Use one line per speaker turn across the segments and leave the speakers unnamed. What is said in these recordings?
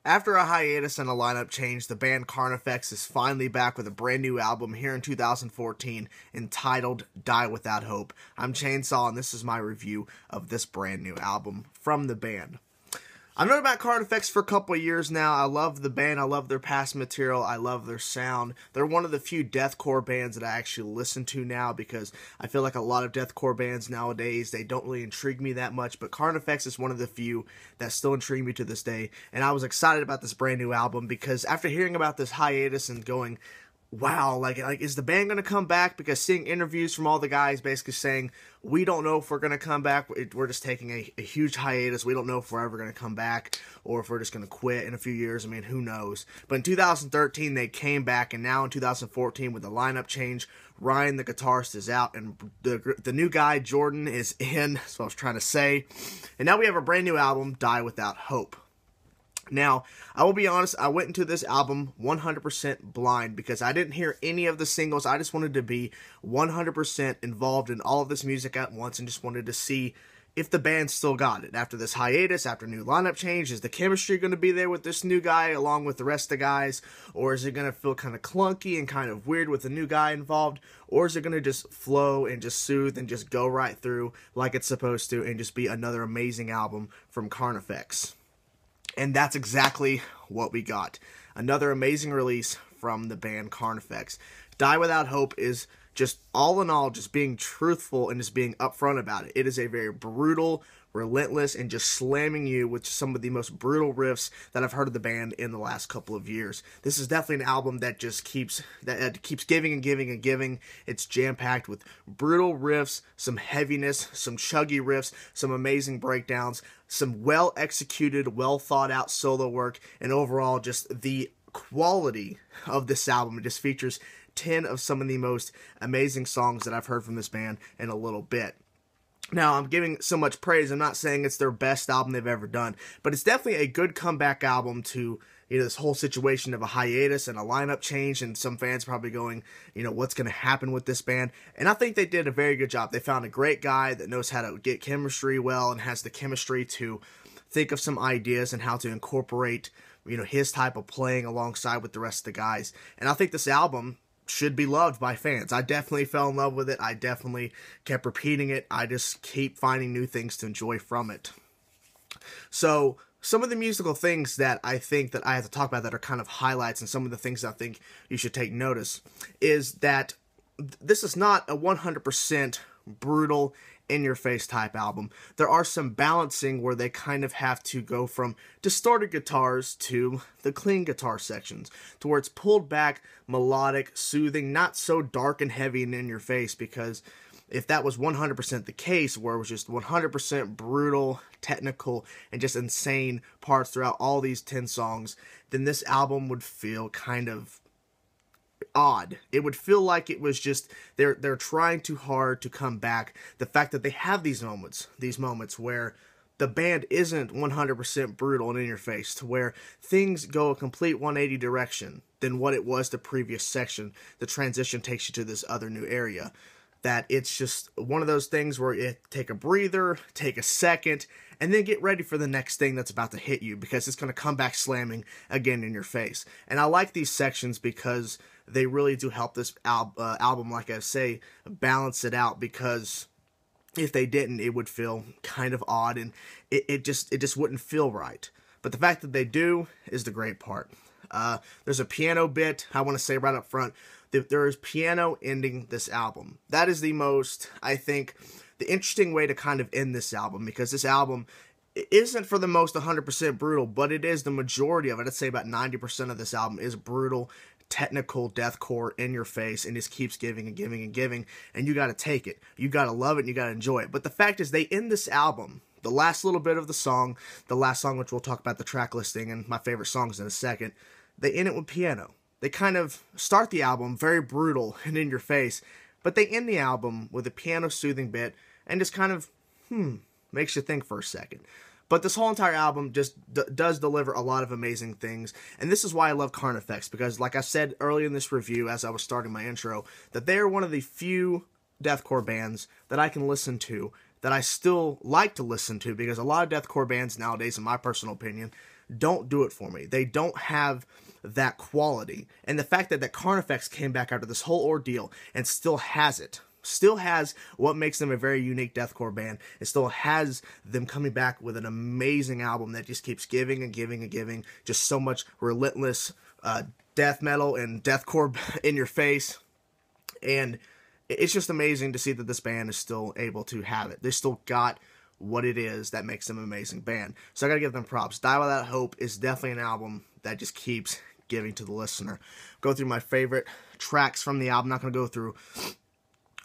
After a hiatus and a lineup change, the band Carnifex is finally back with a brand new album here in 2014 entitled Die Without Hope. I'm Chainsaw, and this is my review of this brand new album from the band. I've known about Carnifex for a couple of years now. I love the band. I love their past material. I love their sound. They're one of the few deathcore bands that I actually listen to now because I feel like a lot of deathcore bands nowadays, they don't really intrigue me that much, but Carnifex is one of the few that still intrigue me to this day, and I was excited about this brand new album because after hearing about this hiatus and going, wow, like is the band going to come back? Because seeing interviews from all the guys basically saying, we don't know if we're going to come back. We're just taking a huge hiatus. We don't know if we're ever going to come back or if we're just going to quit in a few years. I mean, who knows? But in 2013, they came back, and now in 2014, with the lineup change, Ryan, the guitarist, is out, and the new guy, Jordan, is in. That's what I was trying to say. And now we have a brand new album, Die Without Hope. Now, I will be honest, I went into this album 100% blind because I didn't hear any of the singles. I just wanted to be 100% involved in all of this music at once and just wanted to see if the band still got it. After this hiatus, after new lineup change, is the chemistry going to be there with this new guy along with the rest of the guys? Or is it going to feel kind of clunky and kind of weird with the new guy involved? Or is it going to just flow and just soothe and just go right through like it's supposed to and just be another amazing album from Carnifex? And that's exactly what we got. Another amazing release from the band Carnifex. Die Without Hope is just, all in all, just being truthful and just being upfront about it. It is a very brutal, relentless, and just slamming you with some of the most brutal riffs that I've heard of the band in the last couple of years. This is definitely an album that just keeps giving and giving and giving. It's jam-packed with brutal riffs, some heaviness, some chuggy riffs, some amazing breakdowns, some well-executed, well-thought-out solo work, and overall just the quality of this album. It just features 10 of some of the most amazing songs that I've heard from this band in a little bit. Now, I'm giving so much praise. I'm not saying it's their best album they've ever done, but it's definitely a good comeback album to, this whole situation of a hiatus and a lineup change, and some fans probably going, what's going to happen with this band? And I think they did a very good job. They found a great guy that knows how to get chemistry well and has the chemistry to think of some ideas and how to incorporate, his type of playing alongside with the rest of the guys. And I think this album should be loved by fans. I definitely fell in love with it. I definitely kept repeating it. I just keep finding new things to enjoy from it. So, some of the musical things that I think that I have to talk about that are kind of highlights, and some of the things I think you should take notice, is that this is not a 100% brutal, in-your-face type album. There are some balancing where they kind of have to go from distorted guitars to the clean guitar sections, to where it's pulled back, melodic, soothing, not so dark and heavy and in your face, because if that was 100% the case, where it was just 100% brutal, technical, and just insane parts throughout all these 10 songs, then this album would feel kind of odd. It would feel like it was just they're trying too hard to come back. The fact that they have these moments where the band isn't 100% brutal and in your face, to where things go a complete 180 direction than what it was the previous section. The transition takes you to this other new area. That it's just one of those things where you take a breather, take a second, and then get ready for the next thing that's about to hit you, because it's going to come back slamming again in your face. And I like these sections because they really do help this album, like I say, balance it out, because if they didn't, it would feel kind of odd, and it just wouldn't feel right. But the fact that they do is the great part. There's a piano bit, I want to say right up front, there is piano ending this album. That is the most, I think, the interesting way to kind of end this album, because this album isn't for the most 100% brutal, but it is the majority of it. I'd say about 90% of this album is brutal, technical deathcore in your face, and just keeps giving and giving and giving, and you got to take it. You got to love it, and you got to enjoy it. But the fact is, they end this album, the last little bit of the song, which we'll talk about the track listing and my favorite songs in a second, they end it with piano. They kind of start the album very brutal and in your face, but they end the album with a piano soothing bit and just kind of, makes you think for a second. But this whole entire album just does deliver a lot of amazing things, and this is why I love Carnifex, because like I said early in this review as I was starting my intro, that they are one of the few deathcore bands that I can listen to, that I still like to listen to, because a lot of deathcore bands nowadays, in my personal opinion, don't do it for me. They don't have that quality. And the fact that Carnifex came back after this whole ordeal and still has it, still has what makes them a very unique deathcore band. It still has them coming back with an amazing album that just keeps giving and giving and giving. Just so much relentless death metal and deathcore in your face. And it's just amazing to see that this band is still able to have it. They still got what it is that makes them an amazing band. So I gotta give them props. Die Without Hope is definitely an album that just keeps giving to the listener. Go through my favorite tracks from the album. I'm not gonna go through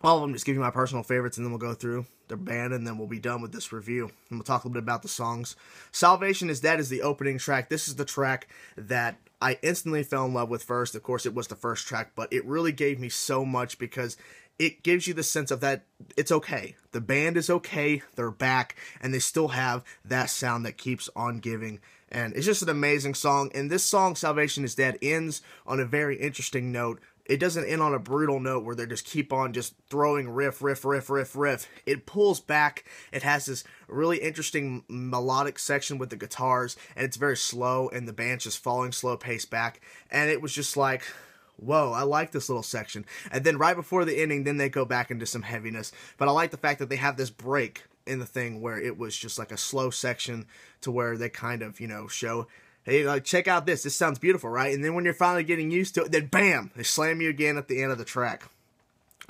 all of them, just give you my personal favorites, and then we'll go through the band, and then we'll be done with this review. And we'll talk a little bit about the songs. Salvation is Dead is the opening track. This is the track that I instantly fell in love with first. Of course, it was the first track, but it really gave me so much because it gives you the sense of that it's okay. The band is okay, they're back, and they still have that sound that keeps on giving. And it's just an amazing song. And this song, Salvation is Dead, ends on a very interesting note. It doesn't end on a brutal note where they just keep on just throwing riff. It pulls back. It has this really interesting melodic section with the guitars, and it's very slow, and the band's just falling slow pace back. And it was just like, whoa, I like this little section. And then right before the ending, then they go back into some heaviness. But I like the fact that they have this break in the thing where it was just like a slow section to where they kind of, show, hey, like, check out this. This sounds beautiful, right? And then when you're finally getting used to it, then bam, they slam you again at the end of the track.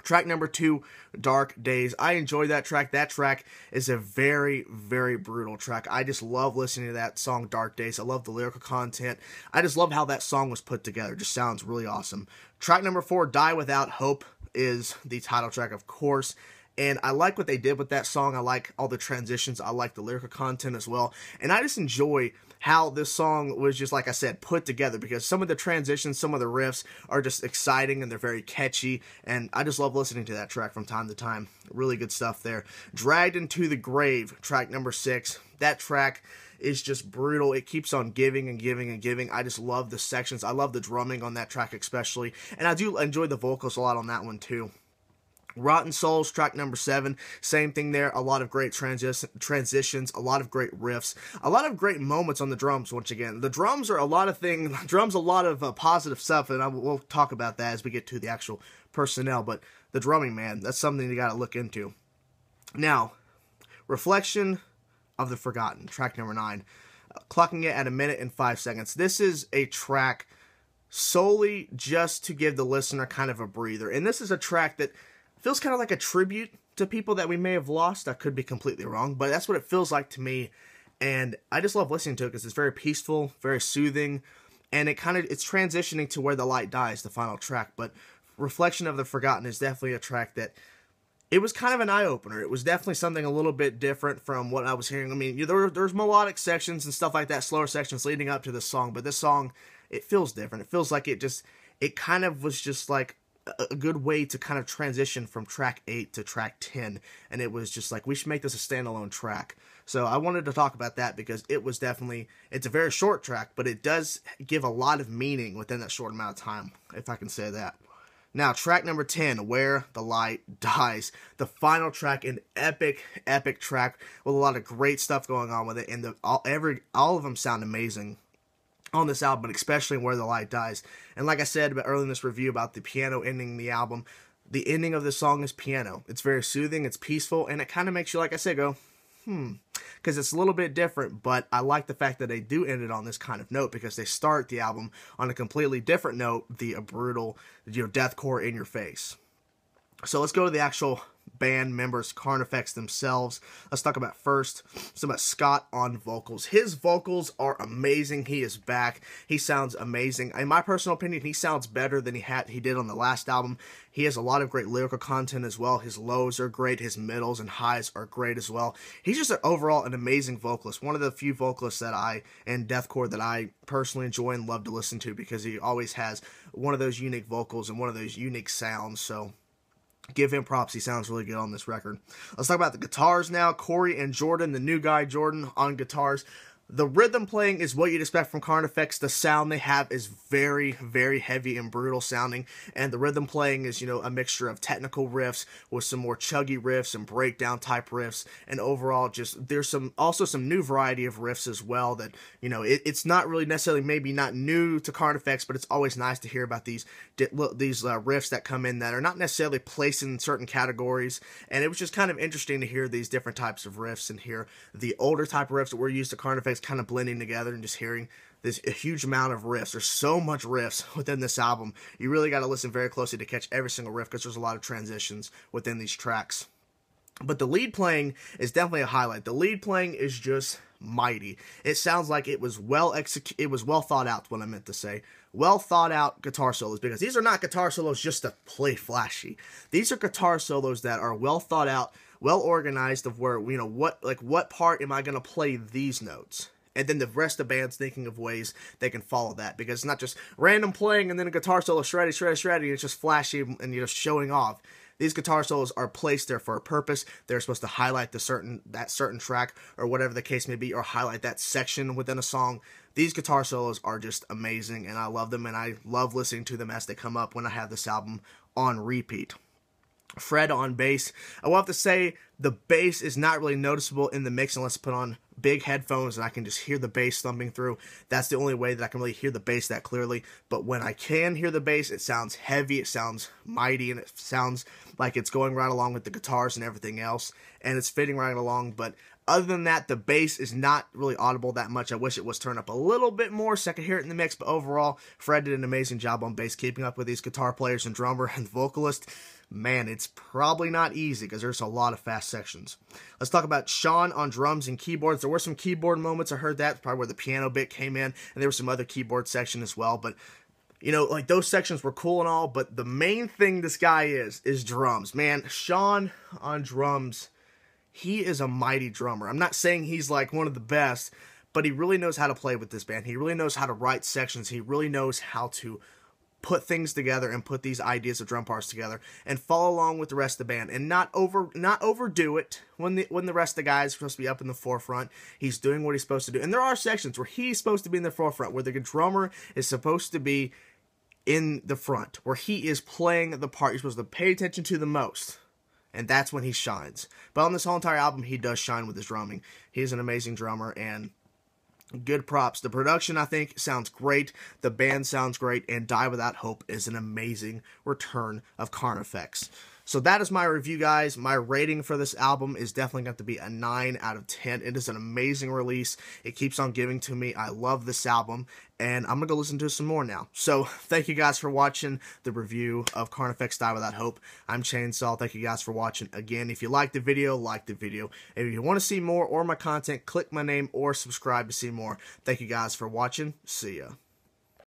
Track number 2, Dark Days. I enjoy that track. That track is a very, very brutal track. I just love listening to that song, Dark Days. I love the lyrical content. I just love how that song was put together. It just sounds really awesome. Track number 4, Die Without Hope, is the title track, of course. And I like what they did with that song. I like all the transitions. I like the lyrical content as well. And I just enjoy how this song was just, like I said, put together, because some of the transitions, some of the riffs are just exciting and they're very catchy. And I just love listening to that track from time to time. Really good stuff there. Dragged Into the Grave, track number 6. That track is just brutal. It keeps on giving and giving and giving. I just love the sections. I love the drumming on that track especially. And I do enjoy the vocals a lot on that one too. Rotten Souls, track number 7, same thing there. A lot of great transitions, a lot of great riffs, a lot of great moments on the drums. Once again, the drums are a lot of things. Drums, a lot of positive stuff, and we'll talk about that as we get to the actual personnel. But the drumming, man, that's something you got to look into. Now, Reflection of the Forgotten, track number 9, clocking it at 1 minute and 5 seconds. This is a track solely just to give the listener kind of a breather, and this is a track that feels kind of like a tribute to people that we may have lost. I could be completely wrong, but that's what it feels like to me. And I just love listening to it because it's very peaceful, very soothing, and it's transitioning to Where the Light Dies, the final track. But Reflection of the Forgotten is definitely a track that, it was kind of an eye-opener. It was definitely something a little bit different from what I was hearing. I mean, there's melodic sections and stuff like that, slower sections leading up to this song, but this song, it feels different. It feels like it kind of was just like a good way to kind of transition from track 8 to track 10, and it was just like, we should make this a standalone track. So I wanted to talk about that because it's a very short track, but it does give a lot of meaning within that short amount of time, if I can say that. Now, track number 10, Where the Light Dies, the final track, an epic track with a lot of great stuff going on with it, and all of them sound amazing on this album, but especially Where the Light Dies. And like I said earlier in this review about the piano ending the album, the ending of the song is piano. It's very soothing, it's peaceful, and it kind of makes you, like I said, go, because it's a little bit different, but I like the fact that they do end it on this kind of note, because they start the album on a completely different note, the brutal, deathcore in your face. So let's go to the actual band members, Carnifex themselves. Let's talk about first some about Scott on vocals. His vocals are amazing. He is back. He sounds amazing. In my personal opinion, he sounds better than he did on the last album. He has a lot of great lyrical content as well. His lows are great. His middles and highs are great as well. He's just overall an amazing vocalist. One of the few vocalists in deathcore that I personally enjoy and love to listen to, because he always has one of those unique vocals and one of those unique sounds. So give him props. He sounds really good on this record. Let's talk about the guitars now. Cory and Jordan, the new guy Jordan on guitars. The rhythm playing is what you'd expect from Carnifex. The sound they have is very, very heavy and brutal sounding, and the rhythm playing is, you know, a mixture of technical riffs with some more chuggy riffs and breakdown type riffs, and overall just there's also some new variety of riffs as well that, you know, it's not really necessarily maybe not new to Carnifex, but it's always nice to hear about these riffs that come in that are not necessarily placed in certain categories, and it was just kind of interesting to hear these different types of riffs and hear the older type of riffs that were used to Carnifex kind of blending together and just hearing a huge amount of riffs. There's so much riffs within this album. You really got to listen very closely to catch every single riff because there's a lot of transitions within these tracks. But the lead playing is definitely a highlight. The lead playing is just mighty. It sounds like it was well thought out, what I meant to say. Well thought out guitar solos, because these are not guitar solos just to play flashy. These are guitar solos that are well thought out, well organized, of where, you know, what part am I going to play these notes? And then the rest of the band's thinking of ways they can follow that, because it's not just random playing and then a guitar solo shreddy, shreddy, shreddy. It's just flashy and you're just showing off. These guitar solos are placed there for a purpose. They're supposed to highlight that certain track or whatever the case may be, or highlight that section within a song. These guitar solos are just amazing, and I love them, and I love listening to them as they come up when I have this album on repeat. Fred on bass. I will have to say the bass is not really noticeable in the mix unless I put on big headphones and I can just hear the bass thumping through. That's the only way that I can really hear the bass that clearly. But when I can hear the bass, it sounds heavy, it sounds mighty, and it sounds like it's going right along with the guitars and everything else, and it's fitting right along. But other than that, the bass is not really audible that much. I wish it was turned up a little bit more so I could hear it in the mix, but overall, Fred did an amazing job on bass, keeping up with these guitar players and drummer and vocalist. Man, it's probably not easy because there's a lot of fast sections. Let's talk about Shawn on drums and keyboards. There were some keyboard moments. I heard that, probably where the piano bit came in, and there was some other keyboard section as well, but you know, like, those sections were cool and all, but the main thing this guy is drums. Man, Shawn on drums, he is a mighty drummer. I'm not saying he's like one of the best, but he really knows how to play with this band. He really knows how to write sections. He really knows how to put things together and put these ideas of drum parts together and follow along with the rest of the band and not overdo it when the rest of the guys are supposed to be up in the forefront. He's doing what he's supposed to do. And there are sections where he's supposed to be in the forefront, where the drummer is supposed to be in the front, where he is playing the part you're supposed to pay attention to the most. And that's when he shines. But on this whole entire album, he does shine with his drumming. He's an amazing drummer, and good props. The production, I think, sounds great. The band sounds great. And Die Without Hope is an amazing return of Carnifex. So that is my review, guys. My rating for this album is definitely going to be a 9 out of 10. It is an amazing release. It keeps on giving to me. I love this album, and I'm going to go listen to some more now. So thank you guys for watching the review of Carnifex-Die Without Hope. I'm Chainsaw. Thank you guys for watching. Again, if you liked the video, like the video. If you want to see more or my content, click my name or subscribe to see more. Thank you guys for watching. See ya.